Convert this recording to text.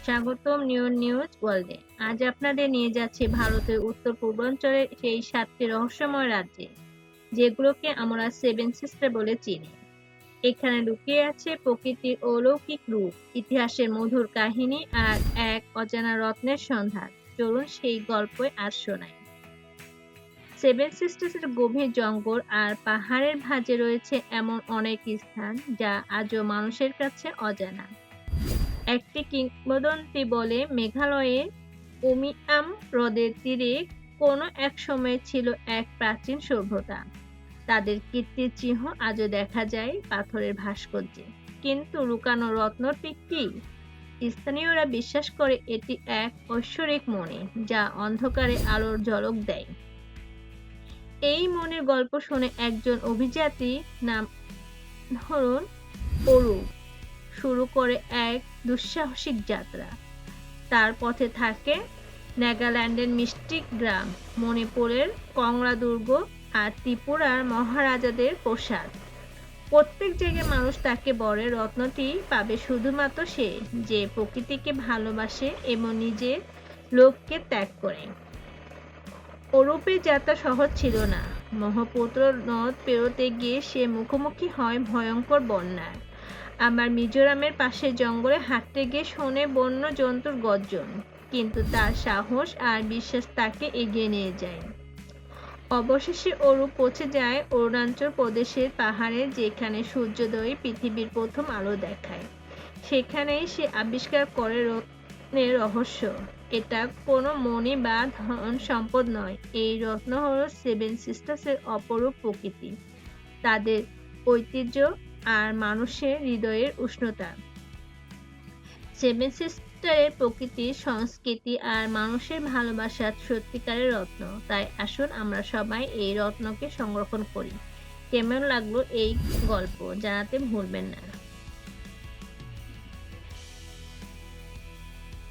স্বাগতম নিউজ ওয়ার্ল্ডে। আজ আপনাদের নিয়ে যাচ্ছি ভারতের উত্তর পূর্বাঞ্চলের সেই ৭টি রহস্যময় রাজ্যে, যেগুলোকে আমরা সেভেন সিস্টার বলে চিনি। এখানে লুকিয়ে আছে প্রকৃতির অলৌকিক রূপ, ইতিহাসের মধুর কাহিনী আর এক অজানা রত্নের সন্ধান। চলুন সেই গল্পই আজ শোনাই। সেভেন সিস্টার্সের গভীর জঙ্গল আর পাহাড়ের ভাঁজে রয়েছে এমন অনেক স্থান যা আজও মানুষের কাছে অজানা। একটি কিংবদন্তি বলে মেঘালয়ের উমিয়াম হ্রদের তীরে কোনো এক সময় ছিল এক প্রাচীন সভ্যতা। তাদের কীর্তির চিহ্ন আজও দেখা যায় পাথরের ভাস্কর্যে। কিন্তু লুকানো রত্নটি কি? স্থানীয়রা বিশ্বাস করে এটি এক ঐশ্বরিক মণি, যা অন্ধকারে আলোর ঝলক দেয়। এই মণির গল্প শুনে একজন অভিযাত্রী নাম ধরুন অরূপ শুরু করে এক দুঃসাহসিক যাত্রা। তার পথে থাকে নাগাল্যান্ডের মিষ্টি গ্রাম, মণিপুরের কংলা দুর্গ আর ত্রিপুরার মহারাজাদের প্রাসাদ। প্রত্যেক জায়গায় মানুষ তাকে বলে রত্নটি পাবে শুধুমাত্র সে, যে প্রকৃতিকে ভালোবাসে এবং নিজের লোককে ত্যাগ করে। অরূপের যাত্রা সহজ ছিল না। ব্রহ্মপুত্র নদ পেরোতে গিয়ে সে মুখোমুখি হয় ভয়ঙ্কর বন্যার। আবার মিজোরামের পাশে জঙ্গলে হাঁটতে গিয়ে শোনে বন্য জন্তুর গর্জন। কিন্তু তার সাহস আর বিশ্বাস তাকে এগিয়ে নিয়ে যায়। অবশেষে অরূপ পৌঁছে যায় অরুণাচল প্রদেশের পাহাড়ে, যেখানে সূর্যোদয় পৃথিবীর প্রথম আলো দেখায়। সেখানেই সে আবিষ্কার করে রত্নের রহস্য। এটা কোনো মণি বা ধন সম্পদ নয়, এই রত্ন হলো সেভেন সিস্টার্সের অপরূপ প্রকৃতি, তাদের ঐতিহ্য আর মানুষের হৃদয়ের উষ্ণতা। সেভেন সিস্টারের প্রকৃতি, সংস্কৃতি আর মানুষের ভালোবাসা সত্যিকারের রত্ন। তাই আসুন আমরা সবাই এই রত্নকে সংরক্ষণ করি। কেমন লাগলো এই গল্প জানাতে ভুলবেন না।